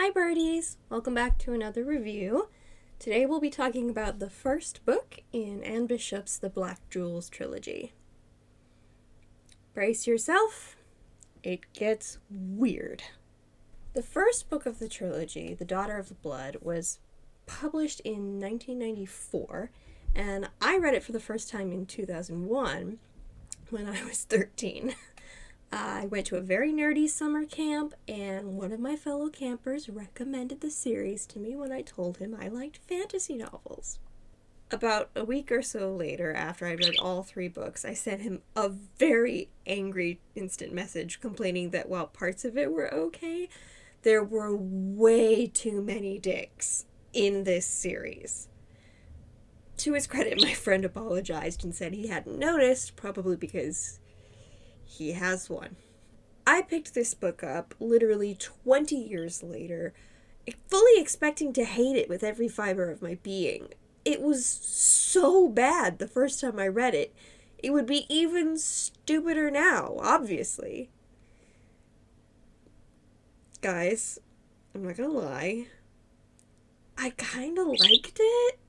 Hi birdies! Welcome back to another review. Today we'll be talking about the first book in Anne Bishop's The Black Jewels trilogy. Brace yourself, it gets weird. The first book of the trilogy, The Daughter of the Blood, was published in 1994, and I read it for the first time in 2001 when I was 13. I went to a very nerdy summer camp, and one of my fellow campers recommended the series to me when I told him I liked fantasy novels. About a week or so later, after I read all three books, I sent him a very angry instant message complaining that while parts of it were okay, there were way too many dicks in this series. To his credit, my friend apologized and said he hadn't noticed, probably because he has one. I picked this book up literally 20 years later, fully expecting to hate it with every fiber of my being. It was so bad the first time I read it. It would be even stupider now, obviously. Guys, I'm not gonna lie. I kinda liked it.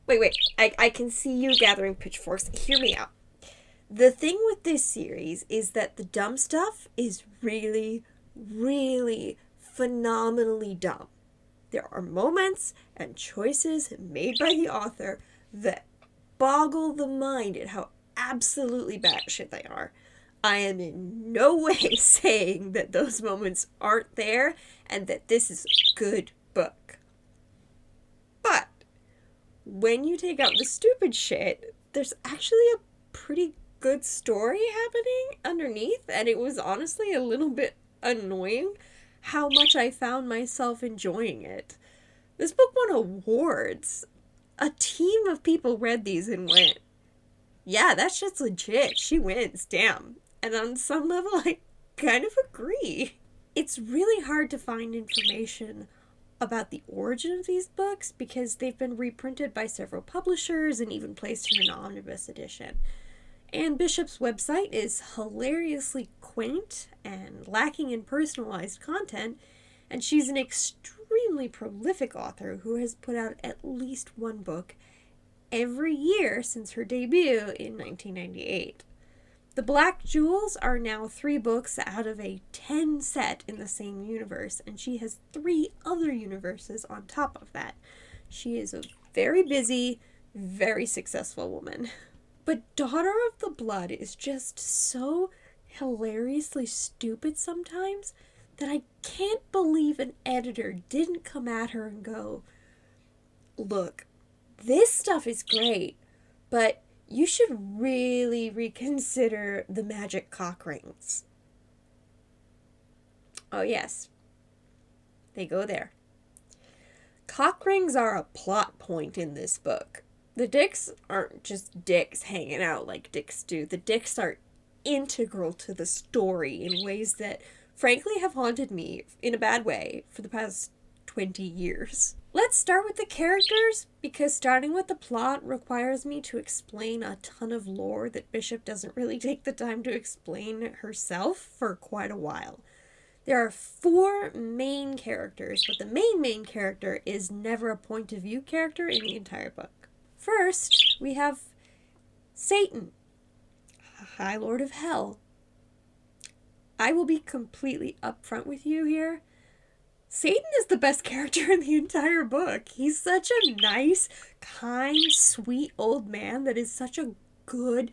Wait, I can see you gathering pitchforks. Hear me out. The thing with this series is that the dumb stuff is really, really phenomenally dumb. There are moments and choices made by the author that boggle the mind at how absolutely batshit they are. I am in no way saying that those moments aren't there and that this is a good book. But when you take out the stupid shit, there's actually a pretty good story happening underneath, and it was honestly a little bit annoying how much I found myself enjoying it. This book won awards. A team of people read these and went, yeah, that shit's legit. She wins, damn. And on some level, I kind of agree. It's really hard to find information about the origin of these books because they've been reprinted by several publishers and even placed in an omnibus edition. Anne Bishop's website is hilariously quaint and lacking in personalized content, and she's an extremely prolific author who has put out at least one book every year since her debut in 1998. The Black Jewels are now 3 books out of a 10 set in the same universe, and she has 3 other universes on top of that. She is a very busy, very successful woman. But Daughter of the Blood is just so hilariously stupid sometimes that I can't believe an editor didn't come at her and go, look, this stuff is great, but you should really reconsider the magic cock rings. Oh yes, they go there. Cock rings are a plot point in this book. The dicks aren't just dicks hanging out like dicks do. The dicks are integral to the story in ways that, frankly, have haunted me in a bad way for the past 20 years. Let's start with the characters, because starting with the plot requires me to explain a ton of lore that Bishop doesn't really take the time to explain herself for quite a while. There are 4 main characters, but the main character is never a point of view character in the entire book. First, we have Satan, High Lord of Hell. I will be completely upfront with you here. Satan is the best character in the entire book. He's such a nice, kind, sweet old man that is such a good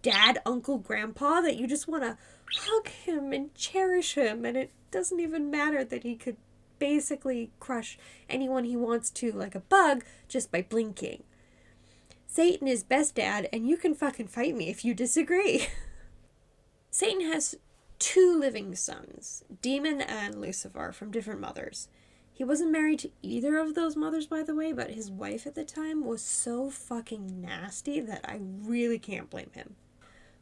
dad, uncle, grandpa that you just want to hug him and cherish him, and it doesn't even matter that he could basically crush anyone he wants to like a bug just by blinking. Satan is best dad, and you can fucking fight me if you disagree. Satan has 2 living sons, Demon and Lucifer, from different mothers. He wasn't married to either of those mothers, by the way, but his wife at the time was so fucking nasty that I really can't blame him.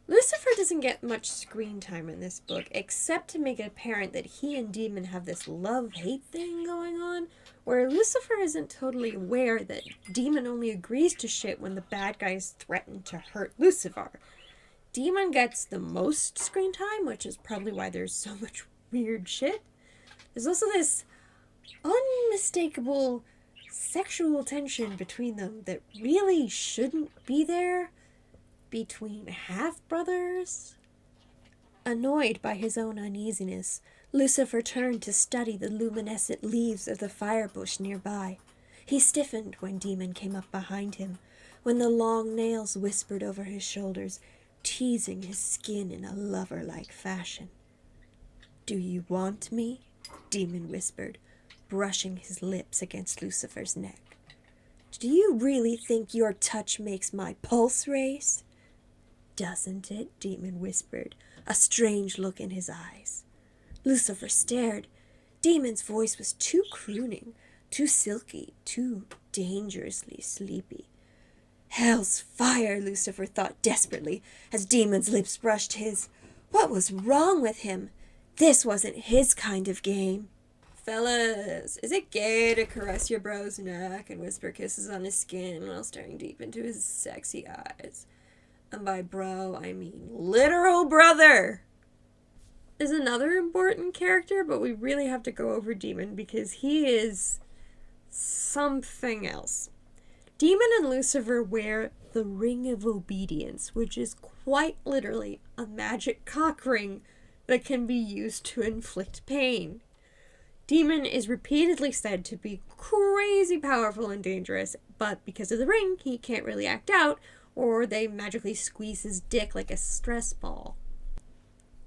Lucifer doesn't get much screen time in this book, except to make it apparent that he and Demon have this love-hate thing going on, where Lucifer isn't totally aware that Demon only agrees to shit when the bad guys threaten to hurt Lucifer. Demon gets the most screen time, which is probably why there's so much weird shit. There's also this unmistakable sexual tension between them that really shouldn't be there between half-brothers. Annoyed by his own uneasiness, Lucifer turned to study the luminescent leaves of the firebush nearby. He stiffened when Demon came up behind him, when the long nails whispered over his shoulders, teasing his skin in a lover-like fashion. "Do you want me?" Demon whispered, brushing his lips against Lucifer's neck. "Do you really think your touch makes my pulse race?" "Doesn't it?" Demon whispered, a strange look in his eyes. Lucifer stared. Demon's voice was too crooning, too silky, too dangerously sleepy. Hell's fire, Lucifer thought desperately, as Demon's lips brushed his. What was wrong with him? This wasn't his kind of game. "Fellas, is it gay to caress your bro's neck and whisper kisses on his skin while staring deep into his sexy eyes? And by bro, I mean literal brother!" Is another important character, but we really have to go over Demon because he is something else. Demon and Lucifer wear the Ring of Obedience, which is quite literally a magic cock ring that can be used to inflict pain. Demon is repeatedly said to be crazy powerful and dangerous, but because of the ring, he can't really act out, or they magically squeeze his dick like a stress ball.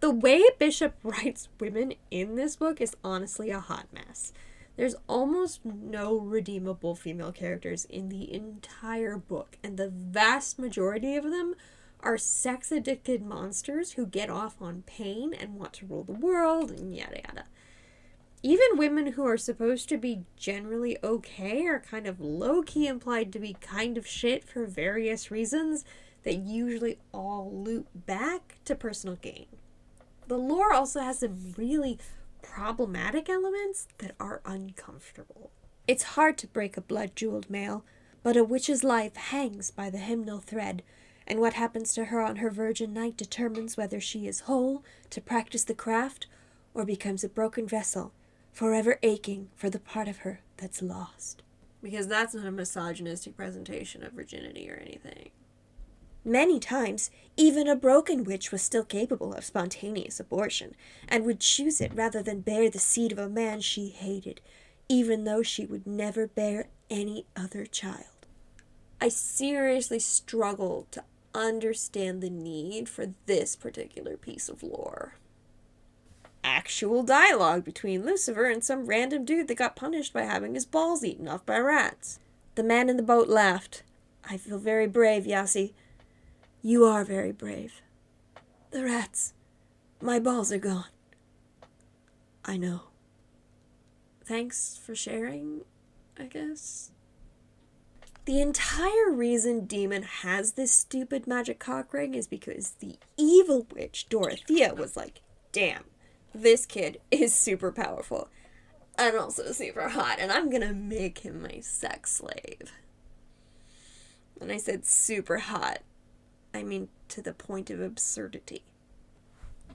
The way Bishop writes women in this book is honestly a hot mess. There's almost no redeemable female characters in the entire book, and the vast majority of them are sex-addicted monsters who get off on pain and want to rule the world, and yada yada. Even women who are supposed to be generally okay are kind of low-key implied to be kind of shit for various reasons that usually all loop back to personal gain. The lore also has some really problematic elements that are uncomfortable. It's hard to break a blood-jeweled male, but a witch's life hangs by the hymnal thread, and what happens to her on her virgin night determines whether she is whole to practice the craft or becomes a broken vessel, forever aching for the part of her that's lost. Because that's not a misogynistic presentation of virginity or anything. Many times, even a broken witch was still capable of spontaneous abortion, and would choose it rather than bear the seed of a man she hated, even though she would never bear any other child. I seriously struggle to understand the need for this particular piece of lore. Actual dialogue between Lucifer and some random dude that got punished by having his balls eaten off by rats. The man in the boat laughed. "I feel very brave, Yassi." "You are very brave." "The rats. My balls are gone." "I know." "Thanks for sharing, I guess." The entire reason Demon has this stupid magic cock ring is because the evil witch, Dorothea, was like, "Damn, this kid is super powerful and also super hot, and I'm gonna make him my sex slave." And I said super hot. I mean, to the point of absurdity.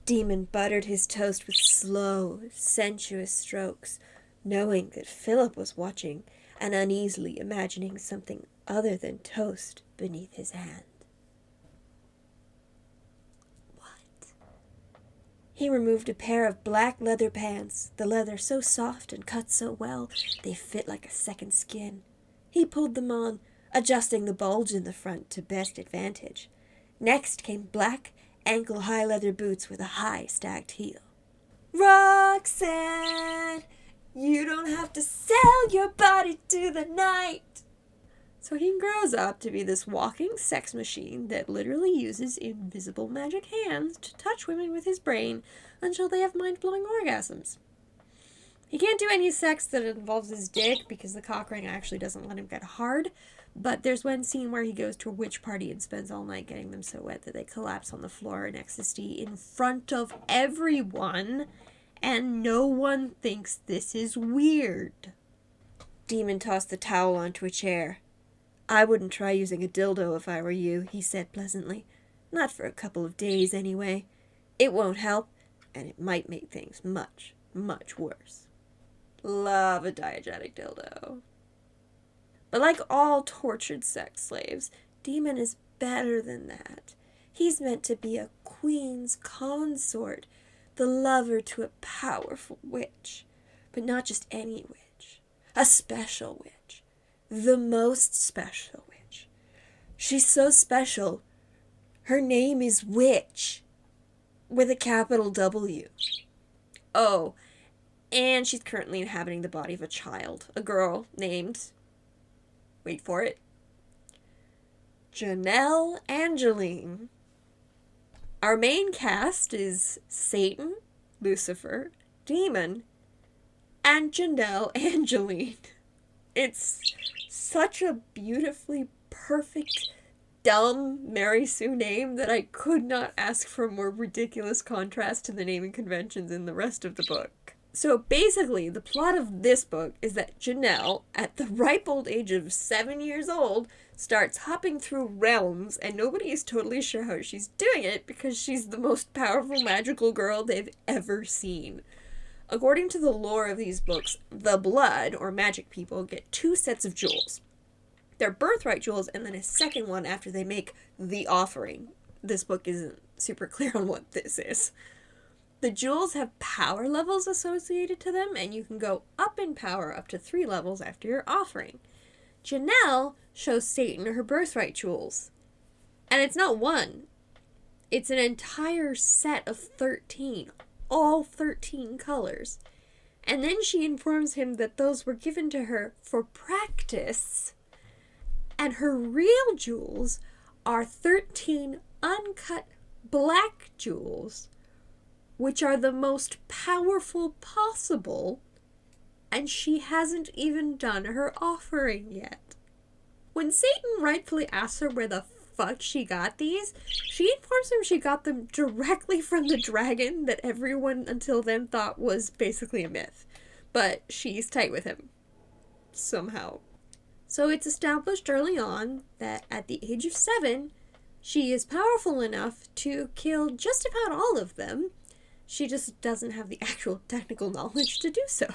Demon buttered his toast with slow, sensuous strokes, knowing that Philip was watching and uneasily imagining something other than toast beneath his hand. What? He removed a pair of black leather pants, the leather so soft and cut so well they fit like a second skin. He pulled them on, adjusting the bulge in the front to best advantage. Next came black, ankle-high leather boots with a high, stacked heel. "Roxanne, you don't have to sell your body to the night." So he grows up to be this walking sex machine that literally uses invisible magic hands to touch women with his brain until they have mind-blowing orgasms. He can't do any sex that involves his dick because the cock ring actually doesn't let him get hard, but there's one scene where he goes to a witch party and spends all night getting them so wet that they collapse on the floor in ecstasy in front of everyone, and no one thinks this is weird. Demon tossed the towel onto a chair. "I wouldn't try using a dildo if I were you," he said pleasantly. "Not for a couple of days, anyway. It won't help, and it might make things much, much worse." Love a diegetic dildo. But like all tortured sex slaves, Demon is better than that. He's meant to be a queen's consort, the lover to a powerful witch. But not just any witch. A special witch. The most special witch. She's so special, her name is Witch. With a capital W. Oh, and she's currently inhabiting the body of a child. A girl named... wait for it. Janelle Angeline. Our main cast is Satan, Lucifer, Demon, and Janelle Angeline. It's such a beautifully perfect, dumb Mary Sue name that I could not ask for a more ridiculous contrast to the naming conventions in the rest of the book. So basically, the plot of this book is that Janelle, at the ripe old age of 7 years old, starts hopping through realms, and nobody is totally sure how she's doing it because she's the most powerful magical girl they've ever seen. According to the lore of these books, the blood, or magic people, get 2 sets of jewels. Their birthright jewels, and then a second one after they make the offering. This book isn't super clear on what this is. The jewels have power levels associated to them, and you can go up in power up to 3 levels after your offering. Janelle shows Satan her birthright jewels. And it's not one. It's an entire set of 13. All 13 colors. And then she informs him that those were given to her for practice. And her real jewels are 13 uncut black jewels, which are the most powerful possible, and she hasn't even done her offering yet. When Satan rightfully asks her where the fuck she got these, she informs him she got them directly from the dragon that everyone until then thought was basically a myth. But she's tight with him. Somehow. So it's established early on that at the age of 7, she is powerful enough to kill just about all of them. She just doesn't have the actual technical knowledge to do so.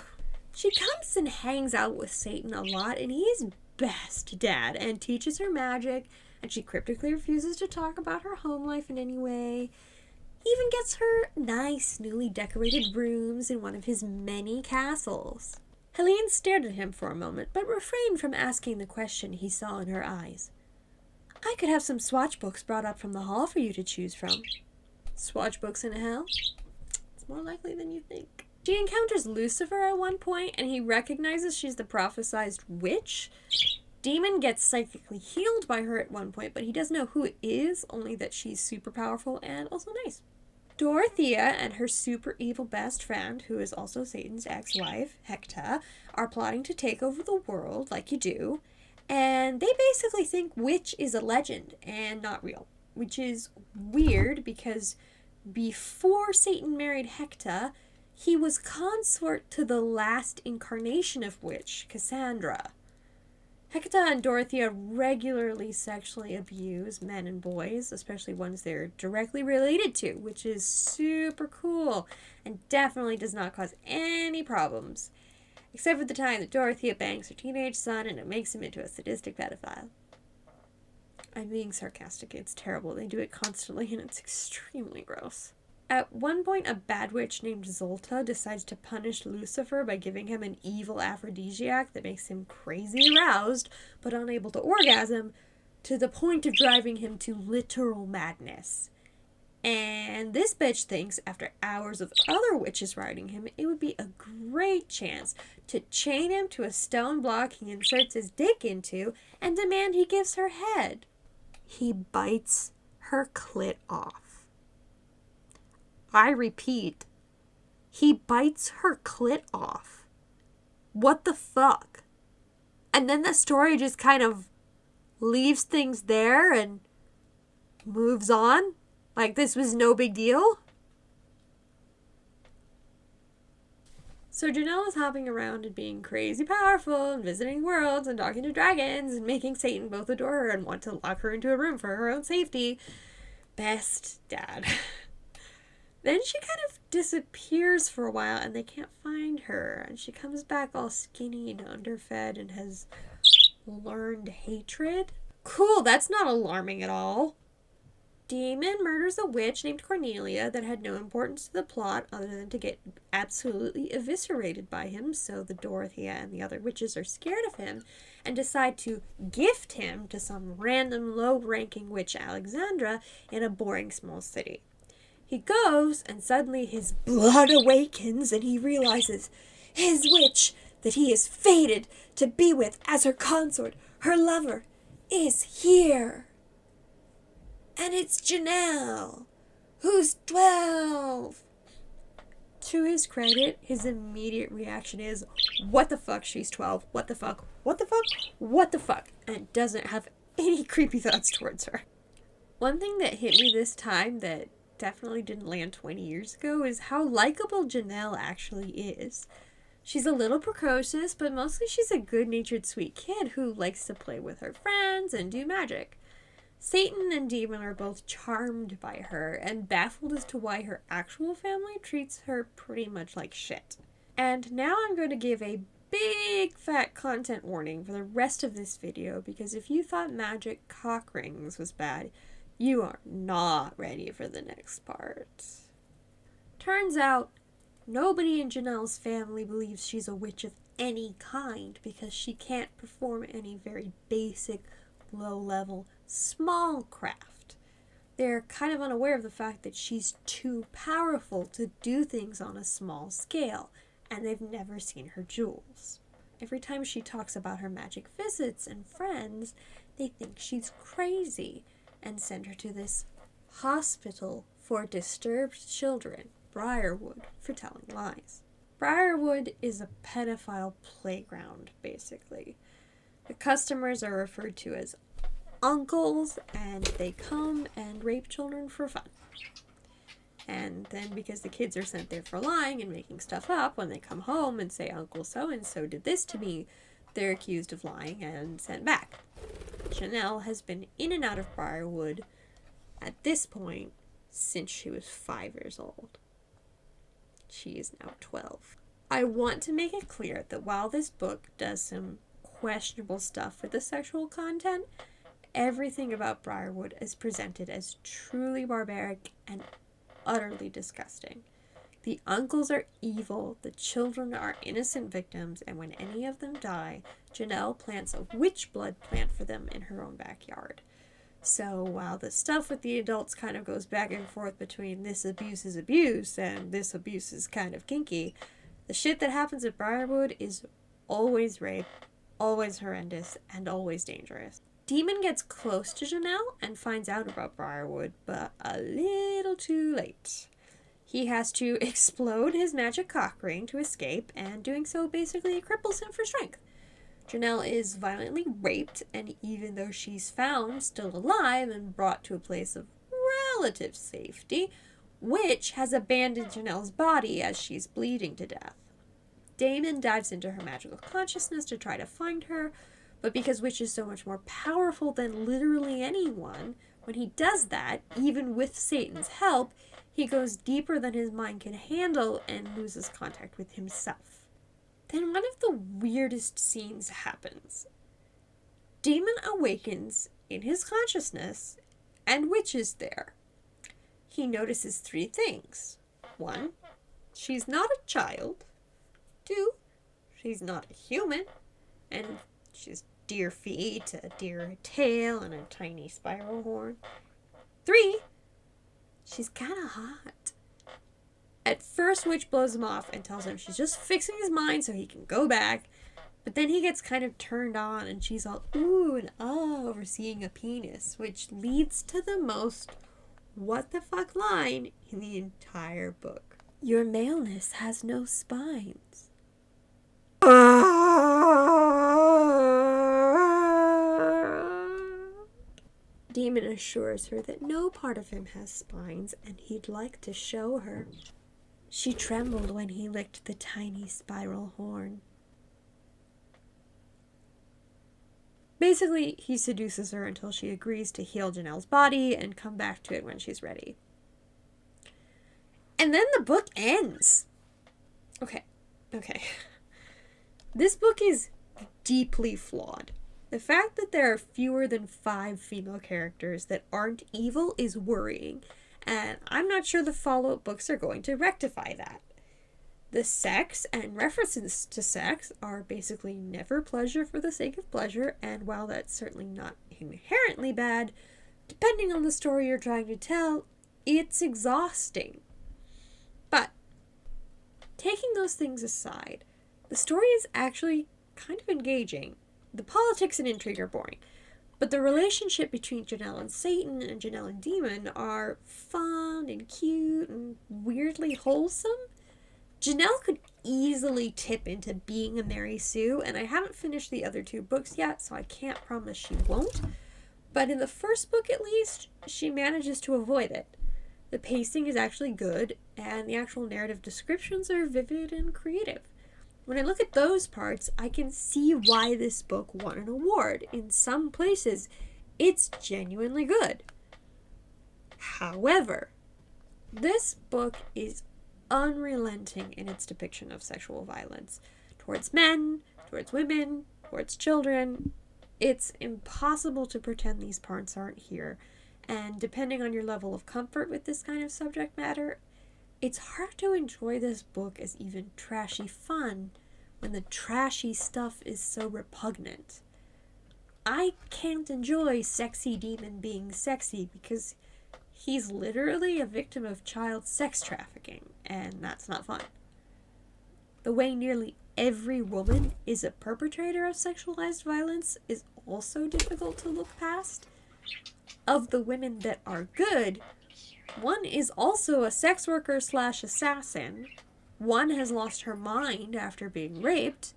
She comes and hangs out with Satan a lot, and he's best dad, and teaches her magic, and she cryptically refuses to talk about her home life in any way. Even gets her nice, newly decorated rooms in one of his many castles. Helene stared at him for a moment, but refrained from asking the question he saw in her eyes. I could have some swatch books brought up from the hall for you to choose from. Swatch books in hell? It's more likely than you think. She encounters Lucifer at one point, and he recognizes she's the prophesized witch. Demon gets psychically healed by her at one point, but he doesn't know who it is, only that she's super powerful and also nice. Dorothea and her super evil best friend, who is also Satan's ex-wife, Hecta, are plotting to take over the world, like you do, and they basically think witch is a legend and not real, which is weird because before Satan married Hecta, he was consort to the last incarnation of witch, Cassandra. Hecata and Dorothea regularly sexually abuse men and boys, especially ones they're directly related to, which is super cool and definitely does not cause any problems. Except for the time that Dorothea bangs her teenage son and it makes him into a sadistic pedophile. I'm being sarcastic, it's terrible. They do it constantly and it's extremely gross. At one point, a bad witch named Zolta decides to punish Lucifer by giving him an evil aphrodisiac that makes him crazy aroused, but unable to orgasm, to the point of driving him to literal madness. And this bitch thinks, after hours of other witches riding him, it would be a great chance to chain him to a stone block he inserts his dick into and demand he gives her head. He bites her clit off. I repeat, he bites her clit off. What the fuck? And then the story just kind of leaves things there and moves on? Like this was no big deal? So Janelle is hopping around and being crazy powerful and visiting worlds and talking to dragons and making Satan both adore her and want to lock her into a room for her own safety. Best dad. Then she kind of disappears for a while and they can't find her. And she comes back all skinny and underfed and has learned hatred. Cool, that's not alarming at all. Demon murders a witch named Cornelia that had no importance to the plot other than to get absolutely eviscerated by him, so the Dorothea and the other witches are scared of him and decide to gift him to some random low-ranking witch Alexandra in a boring small city. He goes, and suddenly his blood awakens and he realizes his witch that he is fated to be with as her consort, her lover, is here. And it's Janelle, who's 12. To his credit, his immediate reaction is, what the fuck, she's 12, what the fuck, what the fuck, what the fuck, and doesn't have any creepy thoughts towards her. One thing that hit me this time that definitely didn't land 20 years ago is how likable Janelle actually is. She's a little precocious, but mostly she's a good-natured, sweet kid who likes to play with her friends and do magic. Satan and Demon are both charmed by her and baffled as to why her actual family treats her pretty much like shit. And now I'm going to give a big fat content warning for the rest of this video, because if you thought magic cock rings was bad, you are not ready for the next part. Turns out, nobody in Janelle's family believes she's a witch of any kind because she can't perform any very basic, low-level, small craft. They're kind of unaware of the fact that she's too powerful to do things on a small scale, and they've never seen her jewels. Every time she talks about her magic visits and friends, they think she's crazy and send her to this hospital for disturbed children, Briarwood, for telling lies. Briarwood is a pedophile playground, basically. The customers are referred to as uncles, and they come and rape children for fun. And then because the kids are sent there for lying and making stuff up, when they come home and say Uncle so-and-so did this to me, they're accused of lying and sent back. Janelle has been in and out of Briarwood at this point since she was 5 years old. She is now 12. I want to make it clear that while this book does some questionable stuff with the sexual content, everything about Briarwood is presented as truly barbaric and utterly disgusting. The uncles are evil, the children are innocent victims, and when any of them die, Janelle plants a witch blood plant for them in her own backyard. So while the stuff with the adults kind of goes back and forth between this abuse is abuse and this abuse is kind of kinky, the shit that happens at Briarwood is always rape, always horrendous, and always dangerous. Demon gets close to Janelle and finds out about Briarwood, but a little too late. He has to explode his magic cock ring to escape, and doing so basically cripples him for strength. Janelle is violently raped, and even though she's found still alive and brought to a place of relative safety, Witch has abandoned Janelle's body as she's bleeding to death. Damon dives into her magical consciousness to try to find her, but because Witch is so much more powerful than literally anyone, when he does that, even with Satan's help, he goes deeper than his mind can handle and loses contact with himself. Then one of the weirdest scenes happens. Demon awakens in his consciousness, and Witch is there. He notices 3 things. 1, she's not a child. 2, she's not a human. And she's deer feet, a deer tail, and a tiny spiral horn. 3, she's kind of hot. At first, Witch blows him off and tells him she's just fixing his mind so he can go back. But then he gets kind of turned on and she's all ooh and ah over seeing a penis, which leads to the most what the fuck line in the entire book. Your maleness has no spines. Demon assures her that no part of him has spines and he'd like to show her. She trembled when he licked the tiny spiral horn. Basically, he seduces her until she agrees to heal Janelle's body and come back to it when she's ready. And then the book ends. Okay. This book is deeply flawed. The fact that there are fewer than 5 female characters that aren't evil is worrying, and I'm not sure the follow-up books are going to rectify that. The sex and references to sex are basically never pleasure for the sake of pleasure, and while that's certainly not inherently bad, depending on the story you're trying to tell, it's exhausting. But, taking those things aside, the story is actually kind of engaging. The politics and intrigue are boring, but the relationship between Janelle and Satan and Janelle and Demon are fun and cute and weirdly wholesome. Janelle could easily tip into being a Mary Sue, and I haven't finished the other 2 books yet, so I can't promise she won't. But in the first book, at least, she manages to avoid it. The pacing is actually good, and the actual narrative descriptions are vivid and creative. When I look at those parts, I can see why this book won an award. In some places, it's genuinely good. However, this book is unrelenting in its depiction of sexual violence towards men, towards women, towards children. It's impossible to pretend these parts aren't here, and depending on your level of comfort with this kind of subject matter, it's hard to enjoy this book as even trashy fun when the trashy stuff is so repugnant. I can't enjoy Sexy Demon being sexy because he's literally a victim of child sex trafficking, and that's not fun. The way nearly every woman is a perpetrator of sexualized violence is also difficult to look past. Of the women that are good, one is also a sex worker / assassin. One has lost her mind after being raped.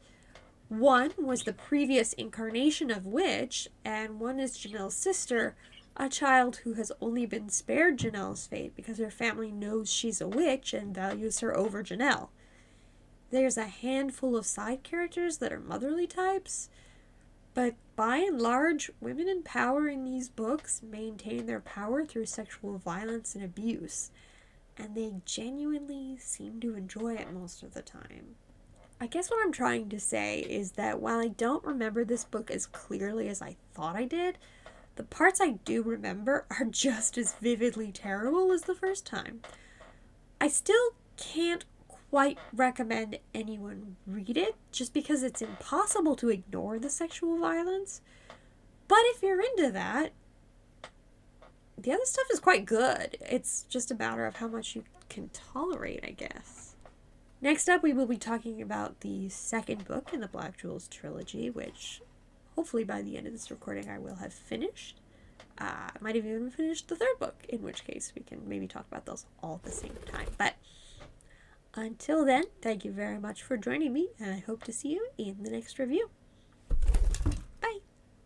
One was the previous incarnation of witch, and one is Janelle's sister, a child who has only been spared Janelle's fate because her family knows she's a witch and values her over Janelle. There's a handful of side characters that are motherly types, but by and large, women in power in these books maintain their power through sexual violence and abuse, and they genuinely seem to enjoy it most of the time. I guess what I'm trying to say is that while I don't remember this book as clearly as I thought I did, the parts I do remember are just as vividly terrible as the first time. I still can't quite recommend anyone read it, just because it's impossible to ignore the sexual violence. But if you're into that, the other stuff is quite good. It's just a matter of how much you can tolerate, I guess. Next up, we will be talking about the second book in the Black Jewels trilogy, which hopefully by the end of this recording I will have finished. I might have even finished the third book, in which case we can maybe talk about those all at the same time. But until then, thank you very much for joining me, and I hope to see you in the next review.